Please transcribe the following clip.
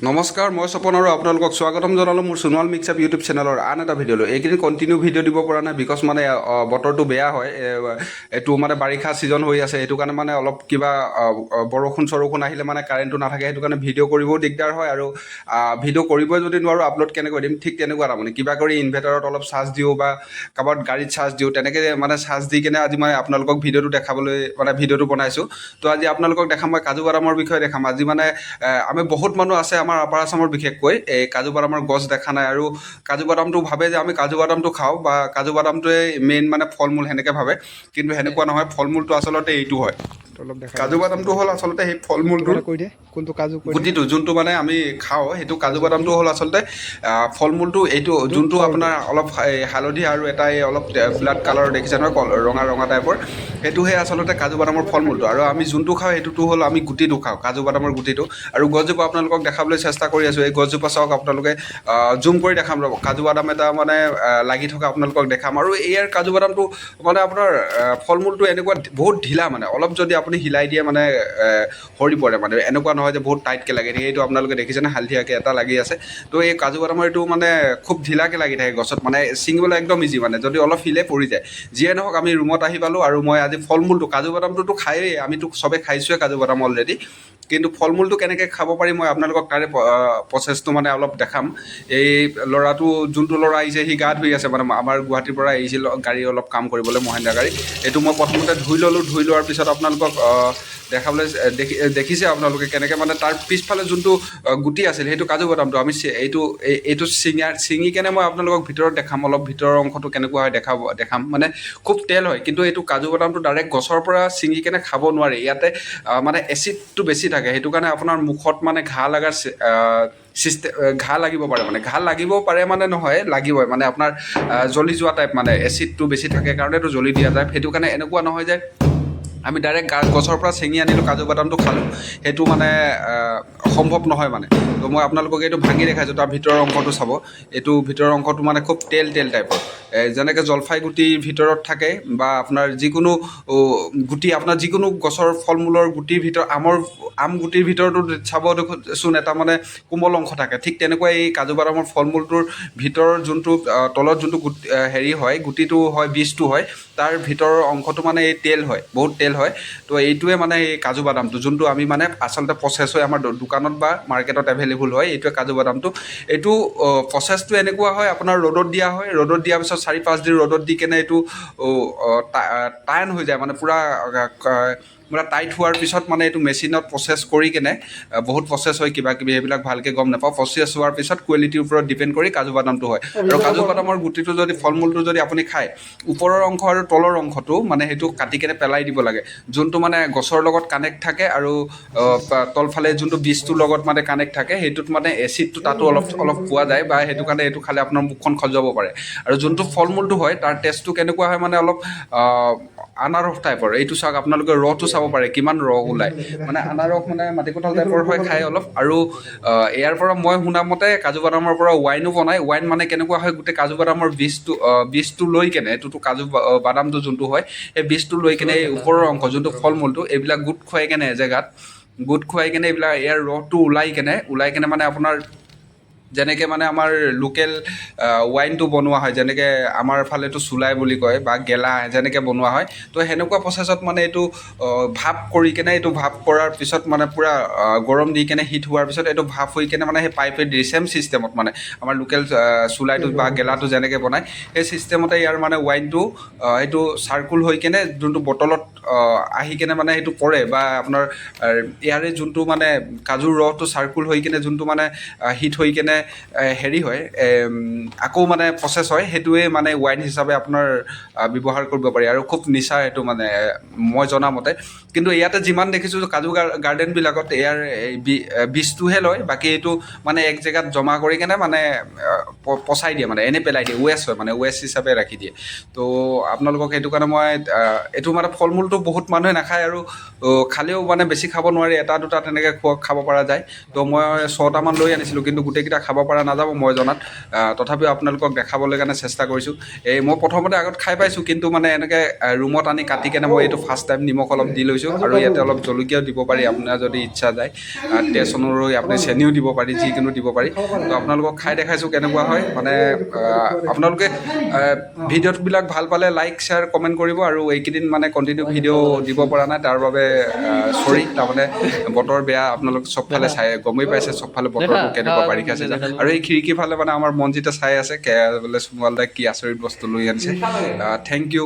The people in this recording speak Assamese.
নমস্কাৰ, মই স্বপন আৰু আপোনালোকক স্বাগতম জনালোঁ মোৰ সোণোৱাল মিক্সআপ ইউটিউব চেনেলৰ আন এটা ভিডিঅ'লৈ। এইকেইদিন কণ্টিনিউ ভিডিঅ' দিব পৰা নাই বিকজ মানে বতৰটো বেয়া হয়, এইটো মানে বাৰিষা ছিজন হৈ আছে, সেইটো কাৰণে মানে অলপ কিবা বৰষুণ আহিলে মানে কাৰেণ্টটো নাথাকে, সেইটো কাৰণে ভিডিঅ' কৰিবও দিগদাৰ হয় আৰু ভিডিঅ' কৰিবই যদি নোৱাৰোঁ আপলোড কেনেকৈ দিম ঠিক তেনেকুৱা তাৰমানে কিবা কৰি ইনভাৰ্টাৰত অলপ চাৰ্জ দিওঁ বা কাৰোবাত গাড়ীত চাৰ্জ দিওঁ, তেনেকৈ মানে চাৰ্জ দি কিনে আজি মই আপোনালোকক ভিডিঅ'টো দেখাবলৈ মানে ভিডিঅ'টো বনাইছোঁ। তো আজি আপোনালোকক দেখাম মই কাজু বাদামৰ বিষয়ে দেখাম। আজি মানে আমি বহুত মানুহ আছে আমাৰ আপাৰ আছামৰ বিশেষকৈ এই কাজু বাদামৰ গছ দেখা নাই আৰু কাজু বাদামটো ভাবে যে আমি কাজু বাদামটো খাওঁ বা কাজু বাদামটোৱে মেইন মানে ফল মূল সেনেকৈ ভাবে, কিন্তু সেনেকুৱা নহয়। ফল মূলটো আচলতে এইটো হয়। কাজু বাদামটো হ'ল আচলতে সেই ফল মূলটোৰ গুটিটো যোনটো মানে আমি খাওঁ, সেইটো কাজু বাদামটো হ'ল আচলতে ফল মূলটো এইটো যোনটো আপোনাৰ অলপ হালধীয়া আৰু এটা অলপ ব্লাড কালাৰ দেখিছে নহয়, ৰঙা ৰঙা টাইপৰ, সেইটোহে আচলতে কাজু বাদামৰ ফল মূলটো। আৰু আমি যোনটো খাওঁ সেইটোতো হ'ল আমি গুটিটো খাওঁ, কাজু বাদামৰ গুটিটো। আৰু গছজোপা আপোনালোকক দেখাবলৈ চেষ্টা কৰি আছোঁ। এই গছজোপা চাওক আপোনালোকে, জুম কৰি দেখাম ৰ'ব। কাজু বাদাম এটা মানে লাগি থকা আপোনালোকক দেখাম। আৰু ইয়াৰ কাজু বাদামটো মানে আপোনাৰ ফল মূলটো এনেকুৱা বহুত ঢিলা, মানে অলপ যদি আপুনি হিলাই দিয়ে মানে সৰি পৰে, মানে এনেকুৱা নহয় যে বহুত টাইটকৈ লাগি থাকে। এইটো আপোনালোকে দেখিছেনে হালধীয়াকৈ এটা লাগি আছে। তো এই কাজু বাদামৰ এইটো মানে খুব ঢিলাকৈ লাগি থাকে গছত, মানে ছিঙিবলৈ একদম ইজি, মানে যদি অলপ হিলে পৰি যায়। যিয়ে নহওক আমি ৰুমত আহি পালোঁ আৰু মই আজি ফল মূলটো কাজু বাদামটোতো খায়েই, আমিতো চবে খাইছোৱে কাজু বাদাম অলৰেডি, কিন্তু ফল মূলটো কেনেকৈ খাব পাৰি মই আপোনালোকক তাৰে প্ৰচেছটো মানে অলপ দেখাম। এই ল'ৰাটো যোনটো ল'ৰা আহিছে সি গা ধুই আছে, মানে আমাৰ গুৱাহাটীৰ পৰা আহিছিল গাড়ী অলপ কাম কৰিবলৈ, মহেন্দ্ৰা গাড়ী। এইটো মই প্ৰথমতে ধুই ল'লোঁ, ধুই লোৱাৰ পিছত আপোনালোকক দেখাবলৈ দেখিছে আপোনালোকে কেনেকৈ মানে তাৰ পিছফালে যোনটো গুটি আছিল সেইটো কাজু বাদামটো আমি এইটো ছিঙি কেনে মই আপোনালোকক ভিতৰত দেখাম, অলপ ভিতৰৰ অংশটো কেনেকুৱা হয় দেখাম। মানে খুব তেল হয়, কিন্তু এইটো কাজু বাদামটো ডাইৰেক্ট গছৰ পৰা ছিঙি কেনে খাব নোৱাৰি। ইয়াতে মানে এচিডটো বেছি থাকে, সেইটো কাৰণে আপোনাৰ মুখত মানে ঘাঁ লগাৰ ঘাঁ লাগিব পাৰে, মানে ঘাঁ লাগিব পাৰে মানে নহয়, লাগিবই মানে আপোনাৰ জ্বলি যোৱা টাইপ, মানে এচিডটো বেছি থাকে কাৰণেতো জ্বলি দিয়া টাইপ। সেইটো কাৰণে এনেকুৱা নহয় যে আমি ডাইৰেক্ট গছৰ পৰা ছিঙি আনিলোঁ কাজু বাদামটো খালোঁ, সেইটো মানে সম্ভৱ নহয় মানে। তো মই আপোনালোকক এইটো ভাঙি দেখাইছোঁ, তাৰ ভিতৰৰ অংশটো চাব। এইটো ভিতৰৰ অংশটো মানে খুব তেল টাইপৰ, যেনেকৈ জলফাই গুটিৰ ভিতৰত থাকে বা আপোনাৰ যিকোনো গুটি, আপোনাৰ যিকোনো গছৰ ফল মূলৰ গুটিৰ ভিতৰত আম গুটিৰ ভিতৰতো চাব দেখোন এটা মানে কোমল অংশ থাকে, ঠিক তেনেকুৱা এই কাজু বাদামৰ ফল মূলটোৰ ভিতৰৰ যোনটো তলত যোনটো হেৰি হয়, গুটিটো হয়, বীজটো হয়, তাৰ ভিতৰৰ অংশটো মানে এই তেল হয়, বহুত তেল হয়। তো এইটোৱে মানে এই কাজু বাদামটো যোনটো আমি মানে আচলতে প্ৰচেছ হৈ আমাৰ দোকানত বা মাৰ্কেটত এভেইলেবল হয়, এইটোৱে কাজু বাদামটো। এইটো প্ৰচেছটো এনেকুৱা হয়, আপোনাৰ ৰ'দত দিয়া হয়, ৰ'দত দিয়াৰ পিছত 4-5 দিন ৰ'দত দি কেনে এইটো টান হৈ যায়, মানে পূৰা টাইট হোৱাৰ পিছত মানে এইটো মেচিনত প্ৰচেছ কৰি কেনে, বহুত প্ৰচেছ হয় কিবা কিবি, সেইবিলাক ভালকৈ গম নাপাওঁ। প্ৰচেছ হোৱাৰ পিছত কোৱালিটিৰ ওপৰত ডিপেণ্ড কৰি কাজু বাদামটো হয়। আৰু কাজু বাদামৰ গুটিটো যদি ফল মূলটো যদি আপুনি খায়, ওপৰৰ অংশ আৰু তলৰ অংশটো মানে সেইটো কাটি কেনে পেলাই দিব লাগে। যোনটো মানে গছৰ লগত কানেক্ট থাকে আৰু তলফালে যোনটো বীজটোৰ লগত মানে কানেক্ট থাকে, সেইটোত মানে এচিডটো তাতো অলপ পোৱা যায়, বা সেইটো কাৰণে এইটো খালে আপোনাৰ মুখখন খজুৱাব পাৰে। আৰু যোনটো ফল মূলটো হয় তাৰ টেষ্টটো কেনেকুৱা হয়, মানে অলপ আনাৰস টাইপৰ। এইটো চাওক আপোনালোকে ৰসটো চাব পাৰে, কিমান ৰস ওলায়, মানে আনাৰস মানে মাটিকঁঠাল টাইপৰ হয় খাই অলপ। আৰু ইয়াৰ পৰা মই শুনা মতে কাজু বাদামৰ পৰা ৱাইনো বনায়। ৱাইন মানে কেনেকুৱা হয়, গোটেই কাজু বাদামৰ বীজটো লৈ কেনে, এইটোতো কাজু বাদামটো যোনটো হয়, সেই বীজটো লৈ কেনে এই ওপৰৰ অংশ যোনটো ফল মূলটো, এইবিলাক গোট খুৱাই কেনে এজেগাত গোট খুৱাই কেনে এইবিলাক ইয়াৰ ৰসটো ওলাই কেনে মানে আপোনাৰ যেনেকৈ মানে আমাৰ লোকেল ৱাইনটো বনোৱা হয়, যেনেকৈ আমাৰ ফালেতো চুলাই বুলি কয় বা গেলা, যেনেকৈ বনোৱা হয়। তো সেনেকুৱা প্ৰচেছত মানে এইটো ভাপ কৰি কেনে, এইটো ভাপ কৰাৰ পিছত মানে পূৰা গৰম দি কেনে হিট হোৱাৰ পিছত এইটো ভাপ হৈ কেনে মানে সেই পাইপে দি ছেম ছিষ্টেমত, মানে আমাৰ লোকেল চুলাইটো বা গেলাটো যেনেকৈ বনায় সেই ছিষ্টেমতে ইয়াৰ মানে ৱাইনটো সেইটো চাৰ্কুল হৈ কেনে যোনটো বটলত আহি কেনে মানে সেইটো পৰে, বা আপোনাৰ ইয়াৰে যোনটো মানে কাজুৰ ৰসটো চাৰ্কুল হৈ কেনে যোনটো মানে হিট হৈ কেনে হেৰি হয়, আকৌ মানে প্ৰচেছ হয়, সেইটোৱে মানে ৱাইন হিচাপে আপোনাৰ ব্যৱহাৰ কৰিব পাৰি। আৰু খুব নিচা এইটো, মানে মই জনামতে। কিন্তু ইয়াতে যিমান দেখিছোঁ কাজু গাৰ্ডেনবিলাকত ইয়াৰ বীজটোহে লয়, বাকী এইটো মানে এক জেগাত জমা কৰি কেনে মানে পচাই দিয়ে, মানে এনেই পেলাই দিয়ে, ৱেষ্ট হয়, মানে ৱেষ্ট হিচাপে ৰাখি দিয়ে। তো আপোনালোকক সেইটো কাৰণে মই এইটো মানে ফল মূলটো বহুত মানুহে নাখায়, আৰু খালেও মানে বেছি খাব নোৱাৰি, এটা দুটা তেনেকৈ খাব পৰা যায়। তো মই 6টামান লৈ আনিছিলোঁ, কিন্তু গোটেইকেইটা খাব খাব পৰা নাযাব মই জনাত তথাপিও আপোনালোকক দেখাবলৈ কাৰণে চেষ্টা কৰিছোঁ এই মই প্ৰথমতে আগত খাই পাইছোঁ কিন্তু মানে এনেকৈ ৰুমত আনি কাটি কেনে মই এইটো ফাৰ্ষ্ট টাইম নিমখ অলপ দি লৈছোঁ আৰু ইয়াতে অলপ জলকীয়াও দিব পাৰি আপোনাৰ যদি ইচ্ছা যায় টেষ্ট অনুসৰি আপুনি চেনিও দিব পাৰি যিকোনো দিব পাৰি তো আপোনালোকক খাই দেখাইছোঁ কেনেকুৱা হয় মানে আপোনালোকে ভিডিঅ'বিলাক ভাল পালে লাইক শ্বেয়াৰ কমেণ্ট কৰিব আৰু এইকেইদিন মানে কণ্টিনিউ ভিডিঅ' দিব পৰা নাই তাৰ বাবে চৰি তাৰমানে বতৰ বেয়া আপোনালোক চবফালে চাই গমেই পাইছে চবফালে বতৰটো কেনেকুৱা বাৰিষা চিজন আৰু এই খিৰিকী ফালে মানে আমাৰ মনজিতে চাই আছে বোলে সোণোৱাল দাই কি আচৰিত বস্তু লৈ আনিছে থেংক ইউ